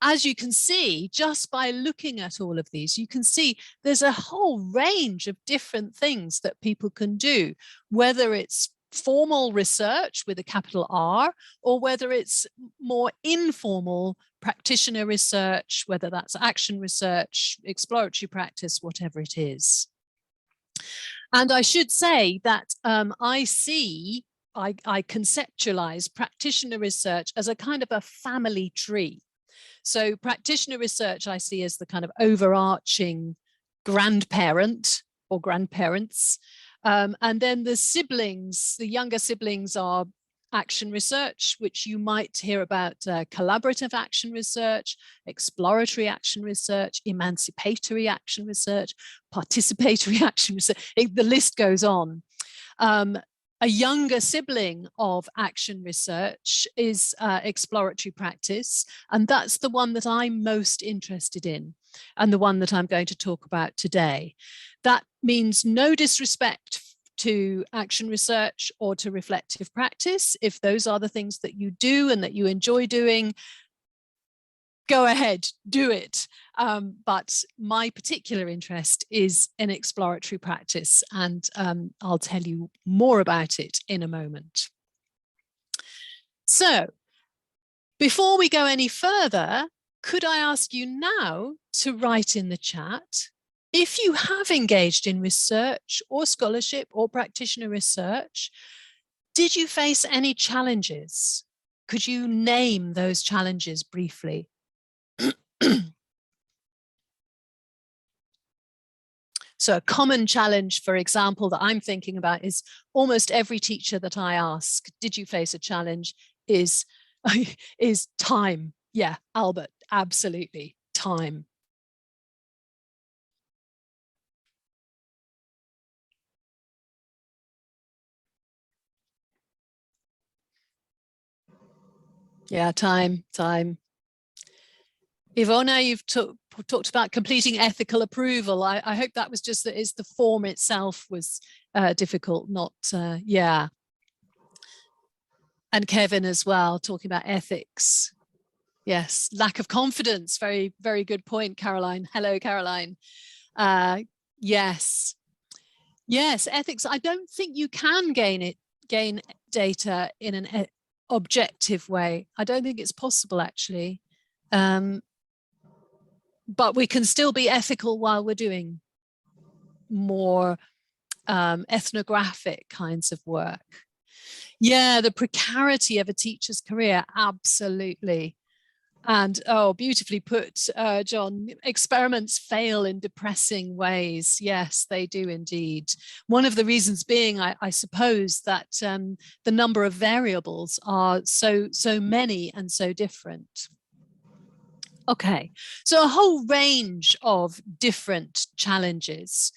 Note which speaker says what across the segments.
Speaker 1: as you can see, just by looking at all of these, you can see there's a whole range of different things that people can do, whether it's formal research with a capital R, or whether it's more informal practitioner research, whether that's action research, exploratory practice, whatever it is. And I should say that I conceptualize practitioner research as a kind of a family tree. So practitioner research I see as the kind of overarching grandparent or grandparents. And then the siblings, the younger siblings, are action research, which you might hear about collaborative action research, exploratory action research, emancipatory action research, participatory action research. The list goes on. A younger sibling of action research is exploratory practice, and that's the one that I'm most interested in, and the one that I'm going to talk about today. That means no disrespect to action research or to reflective practice. If those are the things that you do and that you enjoy doing, go ahead, do it. But my particular interest is in exploratory practice, and I'll tell you more about it in a moment. So before we go any further, could I ask you now to write in the chat, if you have engaged in research or scholarship or practitioner research, did you face any challenges? Could you name those challenges briefly? So a common challenge, for example, that I'm thinking about is almost every teacher that I ask, did you face a challenge, is time. Yeah, Albert, absolutely, time. Yeah, time. Ivona, you've talked about completing ethical approval. I hope that was just that the form itself was difficult, not, yeah. And Kevin as well, talking about ethics. Yes, lack of confidence. Very, very good point, Caroline. Hello, Caroline. Yes, ethics. I don't think you can gain data in an objective way. I don't think it's possible, actually. But we can still be ethical while we're doing more ethnographic kinds of work. Yeah, the precarity of a teacher's career, absolutely. And oh, beautifully put, John, experiments fail in depressing ways. Yes, they do indeed. One of the reasons being, I suppose, that the number of variables are so many and so different. Okay, so a whole range of different challenges.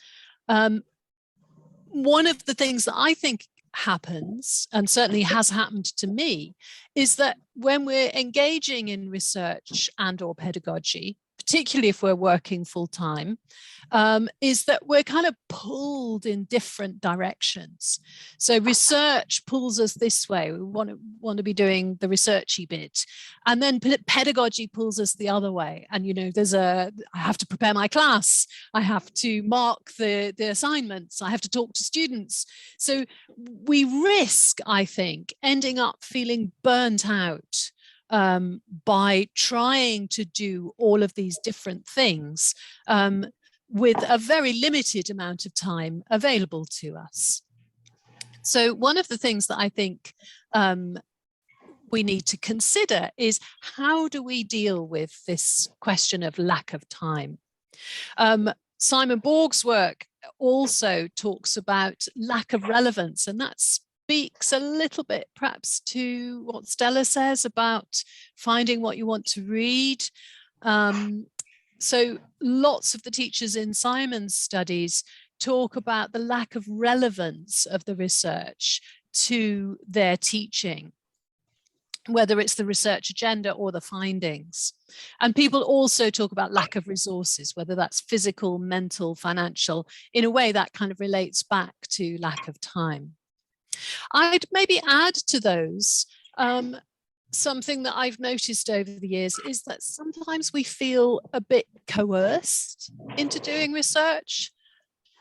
Speaker 1: One of the things that I think happens, and certainly has happened to me, is that when we're engaging in research and or pedagogy, particularly if we're working full time, is that we're kind of pulled in different directions. So research pulls us this way. We want to be doing the researchy bit, and then pedagogy pulls us the other way. And you know, I have to prepare my class, I have to mark the assignments, I have to talk to students. So we risk, I think, ending up feeling burnt out by trying to do all of these different things with a very limited amount of time available to us. So one of the things that I think we need to consider is, how do we deal with this question of lack of time? Simon Borg's work also talks about lack of relevance, and that speaks a little bit perhaps to what Stella says about finding what you want to read. So lots of the teachers in Simon's studies talk about the lack of relevance of the research to their teaching, whether it's the research agenda or the findings. And people also talk about lack of resources, whether that's physical, mental, financial. In a way, that kind of relates back to lack of time. I'd maybe add to those something that I've noticed over the years is that sometimes we feel a bit coerced into doing research.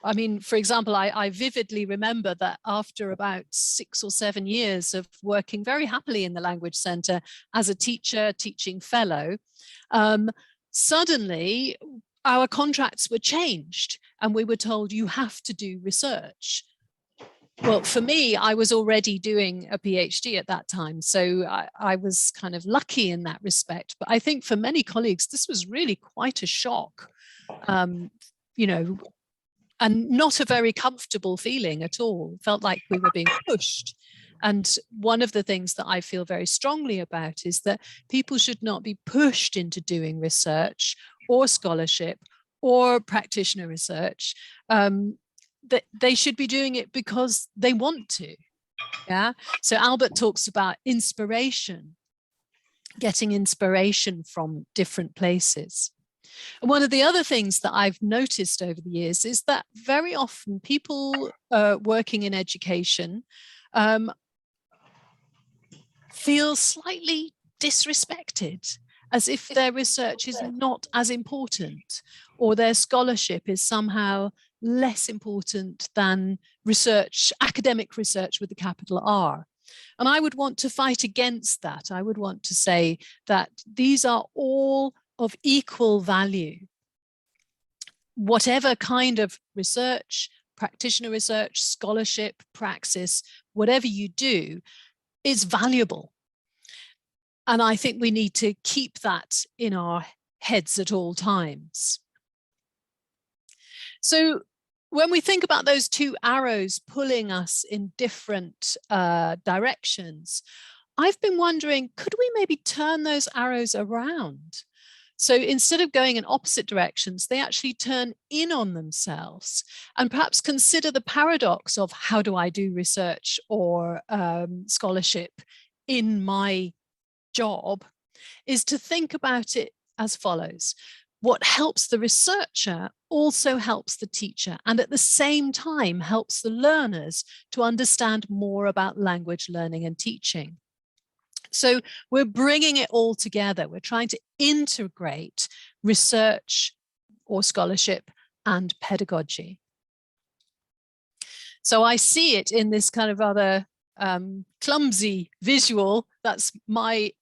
Speaker 1: I mean, for example, I vividly remember that after about 6 or 7 years of working very happily in the Language Centre as a teacher, teaching fellow, suddenly our contracts were changed and we were told you have to do research. Well, for me, I was already doing a PhD at that time, so I was kind of lucky in that respect. But I think for many colleagues, this was really quite a shock, you know, and not a very comfortable feeling at all. Felt like we were being pushed. And one of the things that I feel very strongly about is that people should not be pushed into doing research or scholarship or practitioner research. That they should be doing it because they want to. Yeah. So Albert talks about inspiration, getting inspiration from different places. And one of the other things that I've noticed over the years is that very often people working in education feel slightly disrespected, as if their research is not as important or their scholarship is somehow less important than research, academic research with a capital R. And I would want to fight against that. I would want to say that these are all of equal value. Whatever kind of research, practitioner research, scholarship, praxis, whatever you do is valuable. And I think we need to keep that in our heads at all times. So when we think about those two arrows pulling us in different directions, I've been wondering, could we maybe turn those arrows around? So instead of going in opposite directions, they actually turn in on themselves and perhaps consider the paradox of how do I do research or scholarship in my job, is to think about it as follows. What helps the researcher also helps the teacher, and at the same time helps the learners to understand more about language learning and teaching. So we're bringing it all together. We're trying to integrate research or scholarship and pedagogy. So I see it in this kind of rather clumsy visual. That's my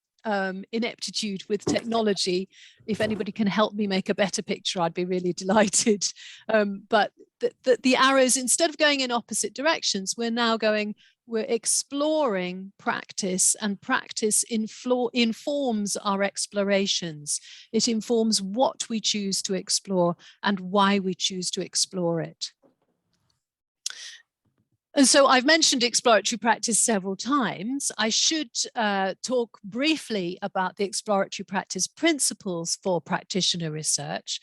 Speaker 1: ineptitude with technology. If anybody can help me make a better picture, I'd be really delighted. But the arrows, instead of going in opposite directions, we're exploring practice, and practice informs our explorations. It informs what we choose to explore and why we choose to explore it. And so I've mentioned exploratory practice several times. I should talk briefly about the exploratory practice principles for practitioner research.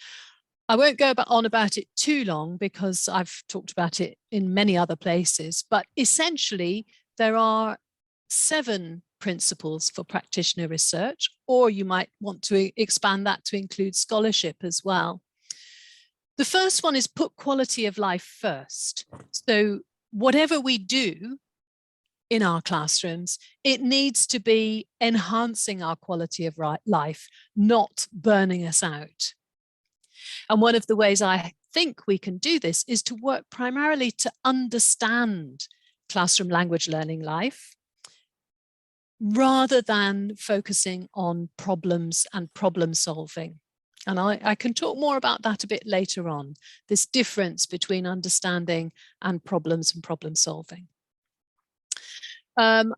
Speaker 1: I won't go on about it too long because I've talked about it in many other places, but essentially there are 7 principles for practitioner research, or you might want to expand that to include scholarship as well. The first one is put quality of life first. So whatever we do in our classrooms, it needs to be enhancing our quality of life, not burning us out. And one of the ways I think we can do this is to work primarily to understand classroom language learning life, rather than focusing on problems and problem solving. And I can talk more about that a bit later on, this difference between understanding and problem solving. The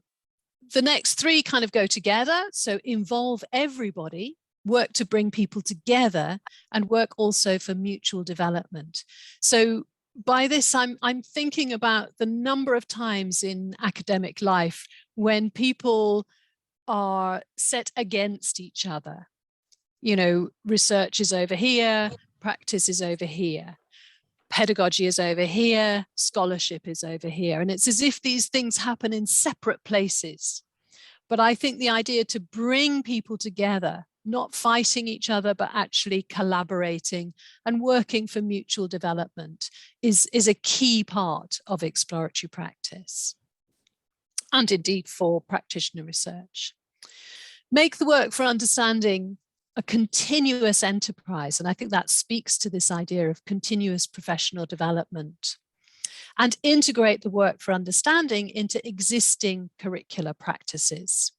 Speaker 1: next 3 kind of go together. So involve everybody, work to bring people together, and work also for mutual development. So by this, I'm thinking about the number of times in academic life when people are set against each other. You know, research is over here, practice is over here, pedagogy is over here, scholarship is over here. And it's as if these things happen in separate places. But I think the idea to bring people together, not fighting each other, but actually collaborating and working for mutual development is a key part of exploratory practice, and indeed for practitioner research. Make the work for understanding a continuous enterprise. And I think that speaks to this idea of continuous professional development. And integrate the work for understanding into existing curricular practices.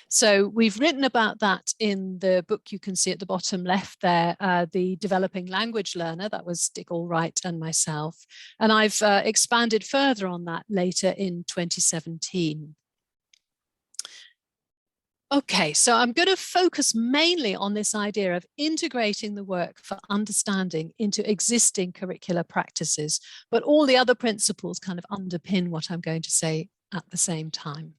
Speaker 1: So we've written about that in the book you can see at the bottom left there, the Developing Language Learner. That was Dick Allwright and myself. And I've expanded further on that later in 2017. Okay, so I'm going to focus mainly on this idea of integrating the work for understanding into existing curricular practices, but all the other principles kind of underpin what I'm going to say at the same time.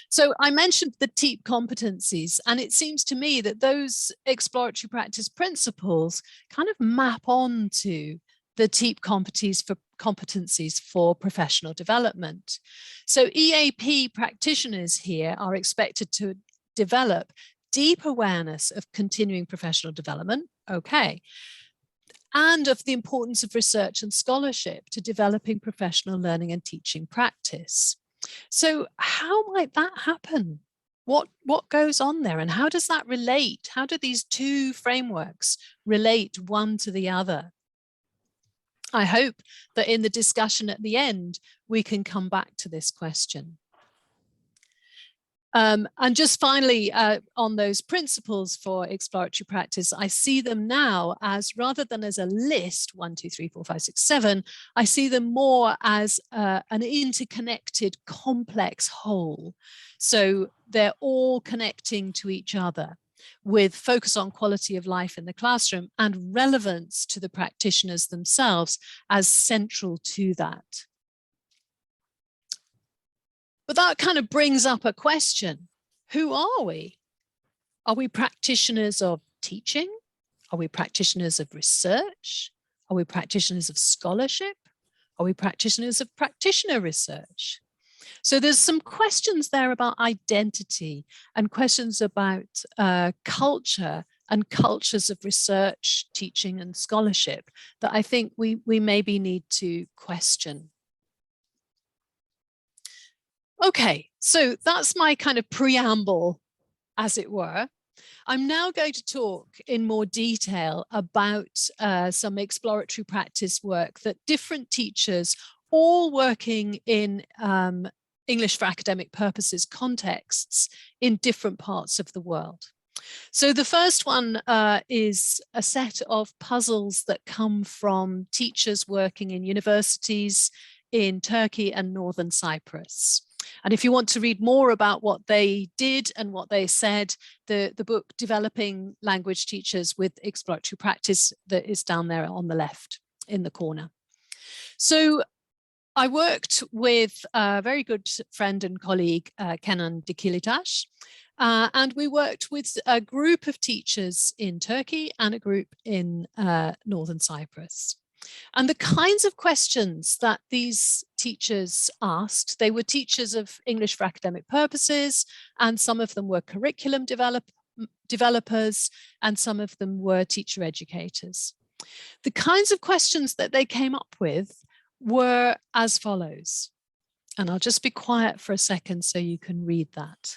Speaker 1: So I mentioned the TEEP competencies, and it seems to me that those exploratory practice principles kind of map onto the TEEP competencies for professional development. So EAP practitioners here are expected to develop deep awareness of continuing professional development, okay, and of the importance of research and scholarship to developing professional learning and teaching practice. So how might that happen? What goes on there, and how does that relate? How do these two frameworks relate one to the other? I hope that in the discussion at the end, we can come back to this question. And just finally, on those principles for exploratory practice, I see them now as, rather than as a list, 1, 2, 3, 4, 5, 6, 7, I see them more as an interconnected, complex whole. So they're all connecting to each other, with focus on quality of life in the classroom and relevance to the practitioners themselves as central to that. But that kind of brings up a question. Who are we? Are we practitioners of teaching? Are we practitioners of research? Are we practitioners of scholarship? Are we practitioners of practitioner research? So there's some questions there about identity and questions about culture and cultures of research, teaching, and scholarship that I think we maybe need to question. Okay, so that's my kind of preamble, as it were. I'm now going to talk in more detail about some exploratory practice work that different teachers, all working in English for academic purposes contexts in different parts of the world. So the first one is a set of puzzles that come from teachers working in universities in Turkey and Northern Cyprus. And if you want to read more about what they did and what they said, the book Developing Language Teachers with Exploratory Practice, that is down there on the left in the corner. So I worked with a very good friend and colleague, Kenan Dikilitaş, and we worked with a group of teachers in Turkey and a group in Northern Cyprus. And the kinds of questions that these teachers asked, they were teachers of English for academic purposes, and some of them were curriculum developers, and some of them were teacher educators. The kinds of questions that they came up with were as follows. And I'll just be quiet for a second so you can read that.